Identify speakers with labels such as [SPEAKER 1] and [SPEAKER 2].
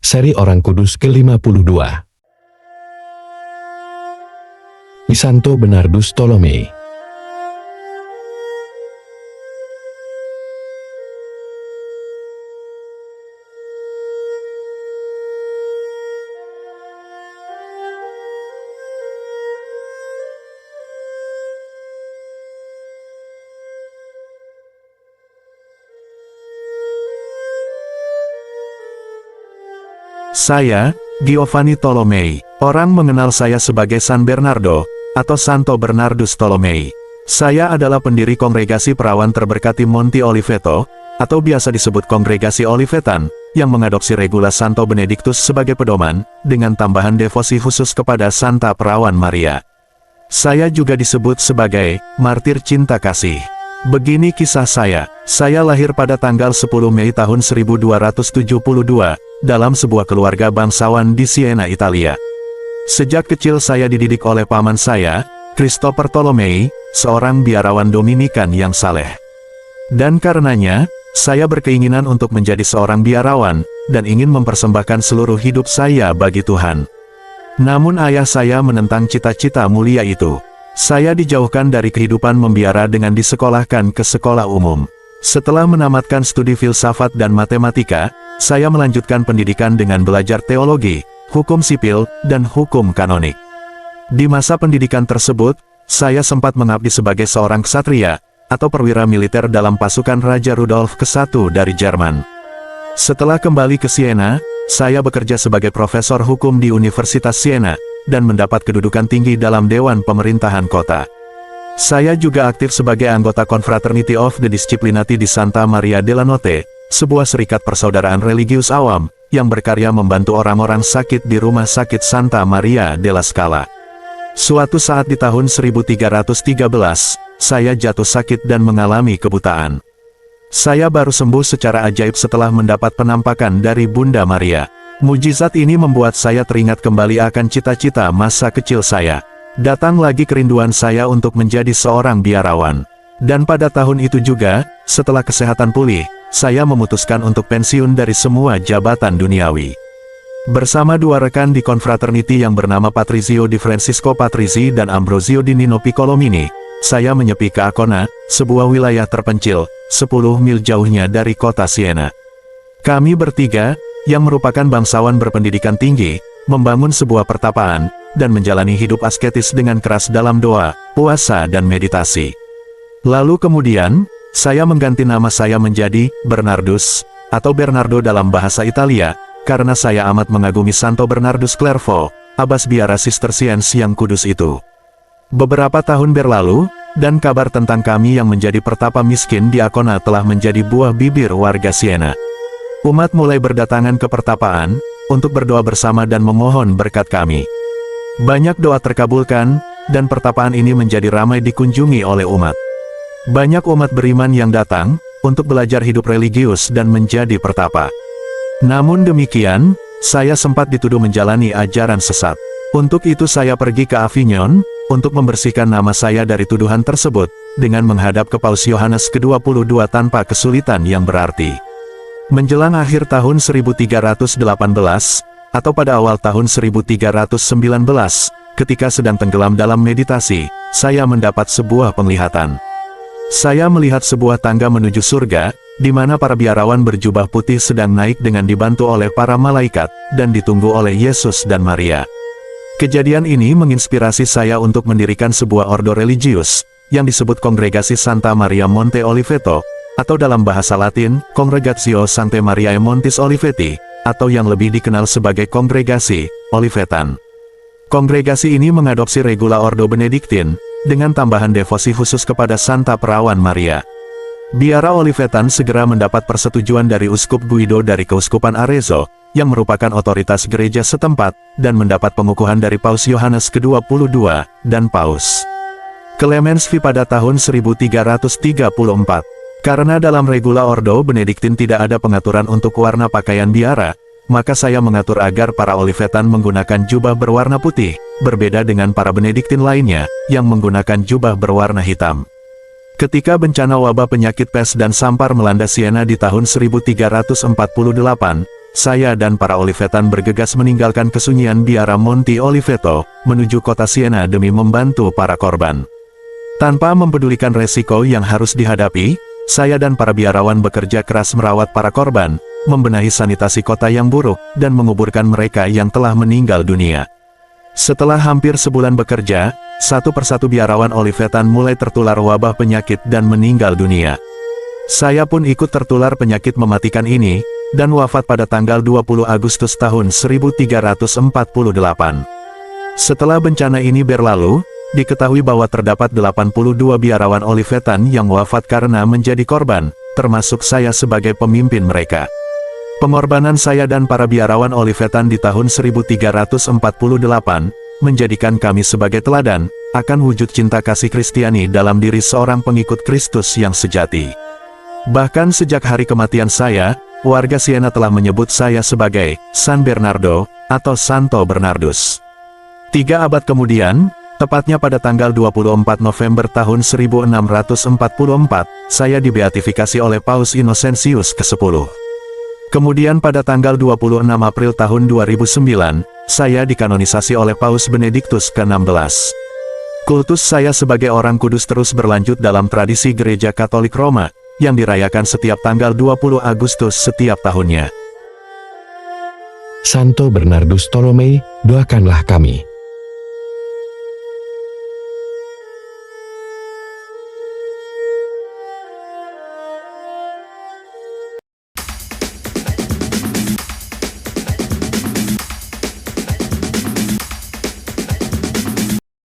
[SPEAKER 1] Seri Orang Kudus ke-52. Santo Bernardus Ptolomei.
[SPEAKER 2] Saya, Giovanni Ptolomei. Orang mengenal saya sebagai San Bernardo, atau Santo Bernardus Ptolomei. Saya adalah pendiri kongregasi perawan terberkati Monte Oliveto, atau biasa disebut kongregasi Olivetan, yang mengadopsi regula Santo Benedictus sebagai pedoman, dengan tambahan devosi khusus kepada Santa Perawan Maria. Saya juga disebut sebagai martir cinta kasih. Begini kisah saya lahir pada tanggal 10 Mei tahun 1272, dalam sebuah keluarga bangsawan di Siena, Italia. Sejak kecil saya dididik oleh paman saya, Christopher Ptolomei, seorang biarawan Dominikan yang saleh. Dan karenanya, saya berkeinginan untuk menjadi seorang biarawan, dan ingin mempersembahkan seluruh hidup saya bagi Tuhan. Namun ayah saya menentang cita-cita mulia itu. Saya dijauhkan dari kehidupan membiara dengan disekolahkan ke sekolah umum. Setelah menamatkan studi filsafat dan matematika, saya melanjutkan pendidikan dengan belajar teologi, hukum sipil, dan hukum kanonik. Di masa pendidikan tersebut, saya sempat mengabdi sebagai seorang ksatria, atau perwira militer dalam pasukan Raja Rudolf ke-1 dari Jerman. Setelah kembali ke Siena, saya bekerja sebagai profesor hukum di Universitas Siena, dan mendapat kedudukan tinggi dalam Dewan Pemerintahan Kota. Saya juga aktif sebagai anggota Confraternity of the Disciplinati di Santa Maria della Notte, sebuah serikat persaudaraan religius awam, yang berkarya membantu orang-orang sakit di Rumah Sakit Santa Maria della Scala. Suatu saat di tahun 1313, saya jatuh sakit dan mengalami kebutaan. Saya baru sembuh secara ajaib setelah mendapat penampakan dari Bunda Maria. Mujizat ini membuat saya teringat kembali akan cita-cita masa kecil saya. Datang lagi kerinduan saya untuk menjadi seorang biarawan. Dan pada tahun itu juga, setelah kesehatan pulih, saya memutuskan untuk pensiun dari semua jabatan duniawi. Bersama dua rekan di confraternity yang bernama Patrizio di Francisco Patrizzi dan Ambrosio di Nino Piccolomini, saya menyepi ke Ancona, sebuah wilayah terpencil, 10 mil jauhnya dari kota Siena. Kami bertiga, yang merupakan bangsawan berpendidikan tinggi, membangun sebuah pertapaan, dan menjalani hidup asketis dengan keras dalam doa, puasa dan meditasi. Lalu kemudian, saya mengganti nama saya menjadi Bernardus, atau Bernardo dalam bahasa Italia, karena saya amat mengagumi Santo Bernardus Clairvaux, abbas biara Cisterciens yang kudus itu. Beberapa tahun berlalu, dan kabar tentang kami yang menjadi pertapa miskin di Ancona telah menjadi buah bibir warga Siena. Umat mulai berdatangan ke pertapaan, untuk berdoa bersama dan memohon berkat kami. Banyak doa terkabulkan, dan pertapaan ini menjadi ramai dikunjungi oleh umat. Banyak umat beriman yang datang, untuk belajar hidup religius dan menjadi pertapa. Namun demikian, saya sempat dituduh menjalani ajaran sesat. Untuk itu saya pergi ke Avignon, untuk membersihkan nama saya dari tuduhan tersebut, dengan menghadap ke Paus Yohanes ke-22 tanpa kesulitan yang berarti. Menjelang akhir tahun 1318, atau pada awal tahun 1319, ketika sedang tenggelam dalam meditasi, saya mendapat sebuah penglihatan. Saya melihat sebuah tangga menuju surga, di mana para biarawan berjubah putih sedang naik dengan dibantu oleh para malaikat, dan ditunggu oleh Yesus dan Maria. Kejadian ini menginspirasi saya untuk mendirikan sebuah ordo religius, yang disebut Kongregasi Santa Maria Monte Oliveto, atau dalam bahasa Latin, Congregatio Sanctae Mariae Montis Oliveti, atau yang lebih dikenal sebagai Kongregasi Olivetan. Kongregasi ini mengadopsi regula Ordo Benediktin, dengan tambahan devosi khusus kepada Santa Perawan Maria. Biara Olivetan segera mendapat persetujuan dari Uskup Guido dari Keuskupan Arezzo, yang merupakan otoritas gereja setempat, dan mendapat pengukuhan dari Paus Yohanes ke-22, dan Paus Clemens V pada tahun 1334. Karena dalam regula Ordo Benediktin tidak ada pengaturan untuk warna pakaian biara, maka saya mengatur agar para Olivetan menggunakan jubah berwarna putih, berbeda dengan para Benediktin lainnya, yang menggunakan jubah berwarna hitam. Ketika bencana wabah penyakit pes dan sampar melanda Siena di tahun 1348, saya dan para Olivetan bergegas meninggalkan kesunyian biara Monte Oliveto, menuju kota Siena demi membantu para korban. Tanpa mempedulikan resiko yang harus dihadapi, saya dan para biarawan bekerja keras merawat para korban, membenahi sanitasi kota yang buruk, dan menguburkan mereka yang telah meninggal dunia. Setelah hampir sebulan bekerja, satu persatu biarawan Olivetan mulai tertular wabah penyakit dan meninggal dunia. Saya pun ikut tertular penyakit mematikan ini, dan wafat pada tanggal 20 Agustus tahun 1348. Setelah bencana ini berlalu, diketahui bahwa terdapat 82 biarawan Olivetan yang wafat karena menjadi korban, termasuk saya sebagai pemimpin mereka. Pengorbanan saya dan para biarawan Olivetan di tahun 1348, menjadikan kami sebagai teladan, akan wujud cinta kasih Kristiani dalam diri seorang pengikut Kristus yang sejati. Bahkan sejak hari kematian saya, warga Siena telah menyebut saya sebagai San Bernardo, atau Santo Bernardus. 3 abad kemudian, tepatnya pada tanggal 24 November tahun 1644, saya dibeatifikasi oleh Paus Innocentius ke-10. Kemudian pada tanggal 26 April tahun 2009, saya dikanonisasi oleh Paus Benediktus ke-16. Kultus saya sebagai orang kudus terus berlanjut dalam tradisi Gereja Katolik Roma, yang dirayakan setiap tanggal 20 Agustus setiap tahunnya.
[SPEAKER 1] Santo Bernardus Tolomei, doakanlah kami.